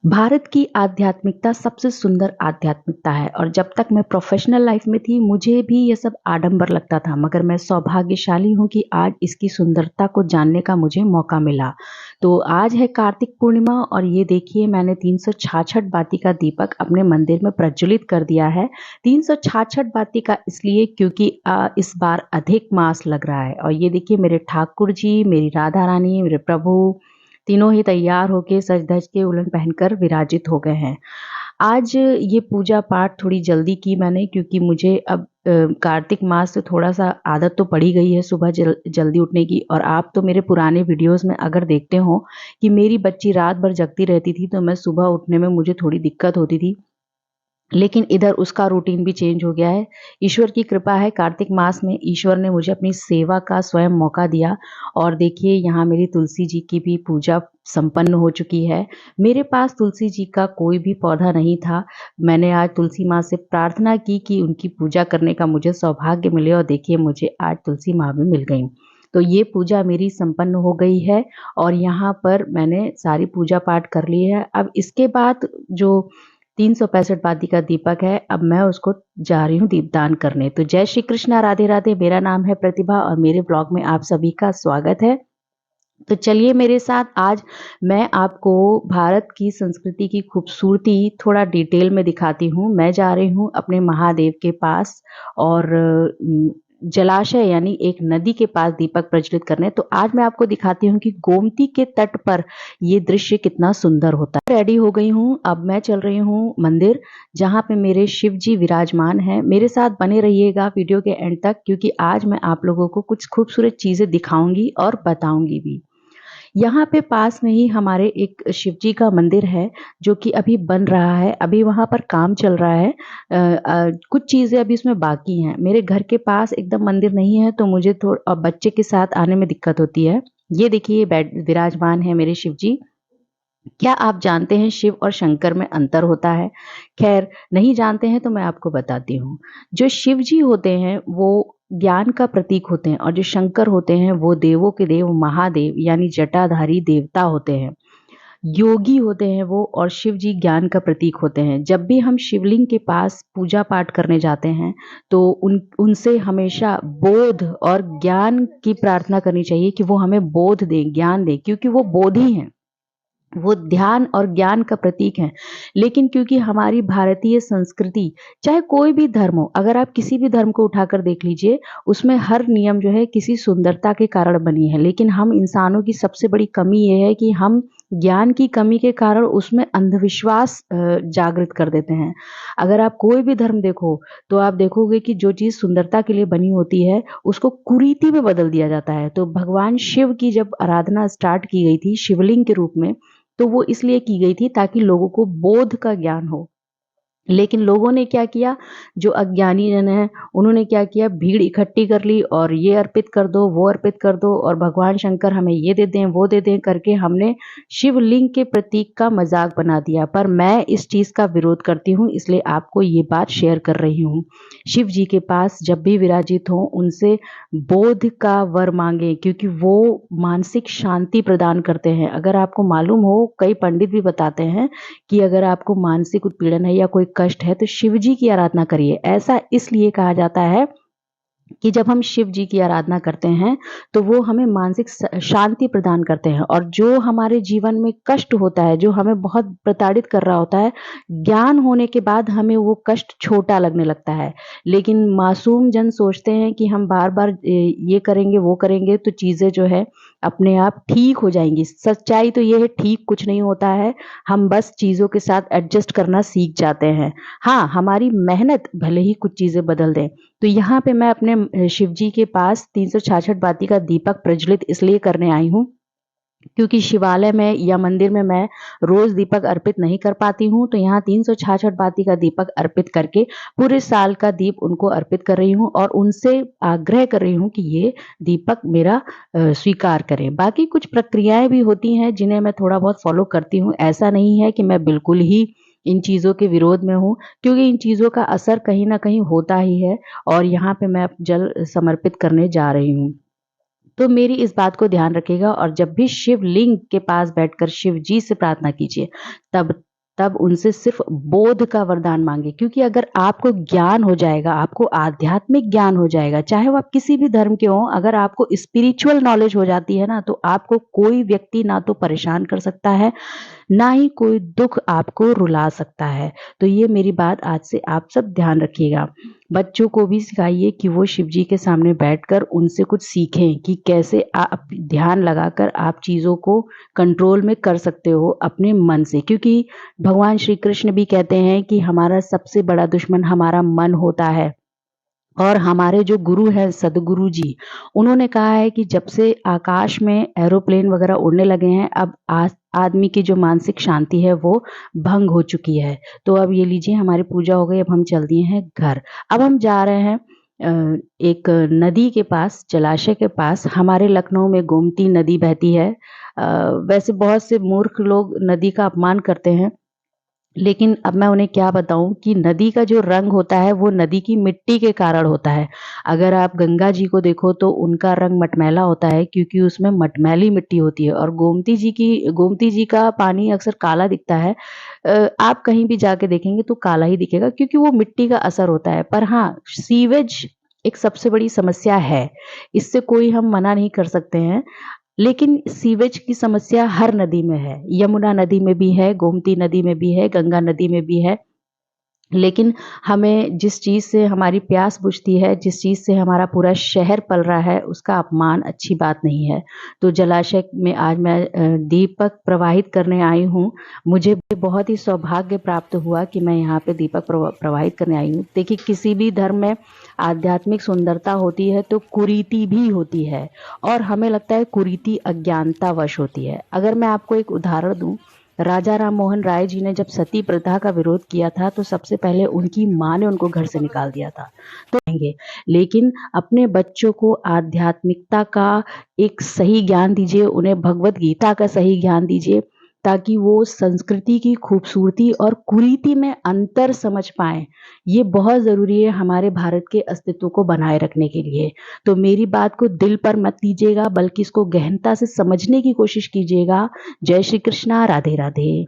भारत की आध्यात्मिकता सबसे सुंदर आध्यात्मिकता है और जब तक मैं प्रोफेशनल लाइफ में थी मुझे भी ये सब आडंबर लगता था, मगर मैं सौभाग्यशाली हूँ कि आज इसकी सुंदरता को जानने का मुझे मौका मिला। तो आज है कार्तिक पूर्णिमा और ये देखिए मैंने 366 बाती का दीपक अपने मंदिर में प्रज्वलित कर दिया है। 366 बाती का इसलिए क्योंकि इस बार अधिक मास लग रहा है और ये देखिए मेरे ठाकुर जी, मेरी राधा रानी, मेरे प्रभु तीनों ही तैयार होके सज-धज के उलट पहनकर विराजित हो गए हैं। आज ये पूजा पाठ थोड़ी जल्दी की मैंने क्योंकि मुझे अब कार्तिक मास से थोड़ा-सा आदत तो पड़ ही गई है सुबह जल्दी उठने की। और आप तो मेरे पुराने वीडियोज़ में अगर देखते हो कि मेरी बच्ची रात भर जगती रहती थी, तो मैं सुबह उठने में मुझे थोड़ी दिक्कत होती थी। लेकिन इधर उसका रूटीन भी चेंज हो गया है। ईश्वर की कृपा है, कार्तिक मास में ईश्वर ने मुझे अपनी सेवा का स्वयं मौका दिया। और देखिए यहाँ मेरी तुलसी जी की भी पूजा संपन्न हो चुकी है। मेरे पास तुलसी जी का कोई भी पौधा नहीं था। मैंने आज तुलसी माँ से प्रार्थना की कि उनकी पूजा करने का मुझे सौभाग्य मिले और देखिए मुझे आज तुलसी माँ भी मिल गई। तो ये पूजा मेरी संपन्न हो गई है और यहाँ पर मैंने सारी पूजा पाठ कर ली है। अब इसके बाद जो 365 बाती का दीपक है, अब मैं उसको जा रही हूँ दीपदान करने। तो जय श्री कृष्णा, राधे राधे। मेरा नाम है प्रतिभा और मेरे ब्लॉग में आप सभी का स्वागत है। तो चलिए मेरे साथ, आज मैं आपको भारत की संस्कृति की खूबसूरती थोड़ा डिटेल में दिखाती हूँ। मैं जा रही हूँ अपने महादेव के पास और जलाशय यानी एक नदी के पास दीपक प्रज्वलित करने। तो आज मैं आपको दिखाती हूँ कि गोमती के तट पर ये दृश्य कितना सुंदर होता है। रेडी हो गई हूँ, अब मैं चल रही हूँ मंदिर जहाँ पे मेरे शिव जी विराजमान हैं। मेरे साथ बने रहिएगा वीडियो के एंड तक क्योंकि आज मैं आप लोगों को कुछ खूबसूरत चीजें दिखाऊंगी और बताऊंगी भी। यहाँ पे पास में ही हमारे एक शिव जी का मंदिर है जो कि अभी बन रहा है, अभी वहाँ पर काम चल रहा है। कुछ चीज़ें अभी उसमें बाकी हैं। मेरे घर के पास एकदम मंदिर नहीं है तो मुझे थोड़ा बच्चे के साथ आने में दिक्कत होती है। ये देखिए ये बैठ विराजमान है मेरे शिव जी। क्या आप जानते हैं शिव और शंकर में अंतर होता है? खैर नहीं जानते हैं तो मैं आपको बताती हूँ। जो शिव जी होते हैं वो ज्ञान का प्रतीक होते हैं और जो शंकर होते हैं वो देवों के देव महादेव यानी जटाधारी देवता होते हैं। योगी होते हैं वो और शिव जी ज्ञान का प्रतीक होते हैं। जब भी हम शिवलिंग के पास पूजा पाठ करने जाते हैं तो उनसे हमेशा बोध और ज्ञान की प्रार्थना करनी चाहिए कि वो हमें बोध दें, ज्ञान दें, क्योंकि वो बोधि हैं। वो ध्यान और ज्ञान का प्रतीक है। लेकिन क्योंकि हमारी भारतीय संस्कृति, चाहे कोई भी धर्म हो, अगर आप किसी भी धर्म को उठाकर देख लीजिए, उसमें हर नियम जो है किसी सुंदरता के कारण बनी है। लेकिन हम इंसानों की सबसे बड़ी कमी ये है कि हम ज्ञान की कमी के कारण उसमें अंधविश्वास जागृत कर देते हैं। अगर आप कोई भी धर्म देखो तो आप देखोगे कि जो चीज़ सुंदरता के लिए बनी होती है उसको कुरीति में बदल दिया जाता है। तो भगवान शिव की जब आराधना स्टार्ट की गई थी शिवलिंग के रूप में, तो वो इसलिए की गई थी ताकि लोगों को बोध का ज्ञान हो। लेकिन लोगों ने क्या किया, जो अज्ञानी जन हैं, उन्होंने क्या किया, भीड़ इकट्ठी कर ली और ये अर्पित कर दो, वो अर्पित कर दो और भगवान शंकर हमें ये दे दें, वो दे दें करके हमने शिवलिंग के प्रतीक का मजाक बना दिया। पर मैं इस चीज़ का विरोध करती हूँ, इसलिए आपको ये बात शेयर कर रही हूँ। शिव जी के पास जब भी विराजित हो उनसे बोध का वर मांगे क्योंकि वो मानसिक शांति प्रदान करते हैं। अगर आपको मालूम हो, कई पंडित भी बताते हैं कि अगर आपको मानसिक उत्पीड़न है या कोई कष्ट है तो शिव जी की आराधना करिए। ऐसा इसलिए कहा जाता है कि जब हम शिव जी की आराधना करते हैं तो वो हमें मानसिक शांति प्रदान करते हैं। और जो हमारे जीवन में कष्ट होता है, जो हमें बहुत प्रताड़ित कर रहा होता है, ज्ञान होने के बाद हमें वो कष्ट छोटा लगने लगता है। लेकिन मासूम जन सोचते हैं कि हम बार बार ये करेंगे वो करेंगे तो चीज़ें जो है अपने आप ठीक हो जाएंगी। सच्चाई तो ये है, ठीक कुछ नहीं होता है। हम बस चीज़ों के साथ एडजस्ट करना सीख जाते हैं। हाँ, हमारी मेहनत भले ही कुछ चीज़ें बदल दें। तो यहाँ पे मैं अपने शिव जी के पास 366 बाती का दीपक प्रज्वलित इसलिए करने आई हूँ क्योंकि शिवालय में या मंदिर में मैं रोज दीपक अर्पित नहीं कर पाती हूँ। तो यहाँ 366 बाती का दीपक अर्पित करके पूरे साल का दीप उनको अर्पित कर रही हूँ और उनसे आग्रह कर रही हूँ कि ये दीपक मेरा स्वीकार करें। बाकी कुछ प्रक्रियाएं भी होती हैं जिन्हें मैं थोड़ा बहुत फॉलो करती हूँ। ऐसा नहीं है कि मैं बिल्कुल ही इन चीज़ों के विरोध में हूँ, क्योंकि इन चीज़ों का असर कहीं ना कहीं होता ही है। और यहाँ पे मैं जल समर्पित करने जा रही हूँ। तो मेरी इस बात को ध्यान रखिएगा और जब भी शिवलिंग के पास बैठकर शिव जी से प्रार्थना कीजिए, तब तब उनसे सिर्फ बोध का वरदान मांगे, क्योंकि अगर आपको ज्ञान हो जाएगा, आपको आध्यात्मिक ज्ञान हो जाएगा, चाहे वो आप किसी भी धर्म के हों, अगर आपको स्पिरिचुअल नॉलेज हो जाती है ना, तो आपको कोई व्यक्ति ना तो परेशान कर सकता है, ना ही कोई दुख आपको रुला सकता है। तो ये मेरी बात आज से आप सब ध्यान रखिएगा। बच्चों को भी सिखाइए कि वो शिव जी के सामने बैठकर उनसे कुछ सीखें कि कैसे आप ध्यान लगाकर आप चीज़ों को कंट्रोल में कर सकते हो अपने मन से, क्योंकि भगवान श्री कृष्ण भी कहते हैं कि हमारा सबसे बड़ा दुश्मन हमारा मन होता है। और हमारे जो गुरु हैं सदगुरु जी, उन्होंने कहा है कि जब से आकाश में एरोप्लेन वगैरह उड़ने लगे हैं, अब आदमी की जो मानसिक शांति है वो भंग हो चुकी है। तो अब ये लीजिए, हमारी पूजा हो गई, अब हम चल दिए हैं घर। अब हम जा रहे हैं एक नदी के पास, जलाशय के पास। हमारे लखनऊ में गोमती नदी बहती है। वैसे बहुत से मूर्ख लोग नदी का अपमान करते हैं, लेकिन अब मैं उन्हें क्या बताऊं कि नदी का जो रंग होता है वो नदी की मिट्टी के कारण होता है। अगर आप गंगा जी को देखो तो उनका रंग मटमैला होता है, क्योंकि उसमें मटमैली मिट्टी होती है। और गोमती जी का पानी अक्सर काला दिखता है। आप कहीं भी जाके देखेंगे तो काला ही दिखेगा, क्योंकि वो मिट्टी का असर होता है। पर हाँ, सीवेज एक सबसे बड़ी समस्या है, इससे कोई हम मना नहीं कर सकते हैं। लेकिन सीवेज की समस्या हर नदी में है, यमुना नदी में भी है, गोमती नदी में भी है, गंगा नदी में भी है। लेकिन हमें जिस चीज़ से हमारी प्यास बुझती है, जिस चीज़ से हमारा पूरा शहर पल रहा है, उसका अपमान अच्छी बात नहीं है। तो जलाशय में आज मैं दीपक प्रवाहित करने आई हूँ। मुझे बहुत ही सौभाग्य प्राप्त हुआ कि मैं यहाँ पे दीपक प्रवाहित करने आई हूँ। देखिए, किसी भी धर्म में आध्यात्मिक सुंदरता होती है तो कुरीति भी होती है, और हमें लगता है कुरीति अज्ञानतावश होती है। अगर मैं आपको एक उदाहरण दूँ, राजा राम मोहन राय जी ने जब सती प्रथा का विरोध किया था तो सबसे पहले उनकी माँ ने उनको घर से निकाल दिया था। तो लेकिन अपने बच्चों को आध्यात्मिकता का एक सही ज्ञान दीजिए, उन्हें भगवत गीता का सही ज्ञान दीजिए, ताकि वो संस्कृति की खूबसूरती और कुरीति में अंतर समझ पाएं। ये बहुत ज़रूरी है हमारे भारत के अस्तित्व को बनाए रखने के लिए। तो मेरी बात को दिल पर मत लीजिएगा, बल्कि इसको गहनता से समझने की कोशिश कीजिएगा। जय श्री कृष्णा, राधे राधे।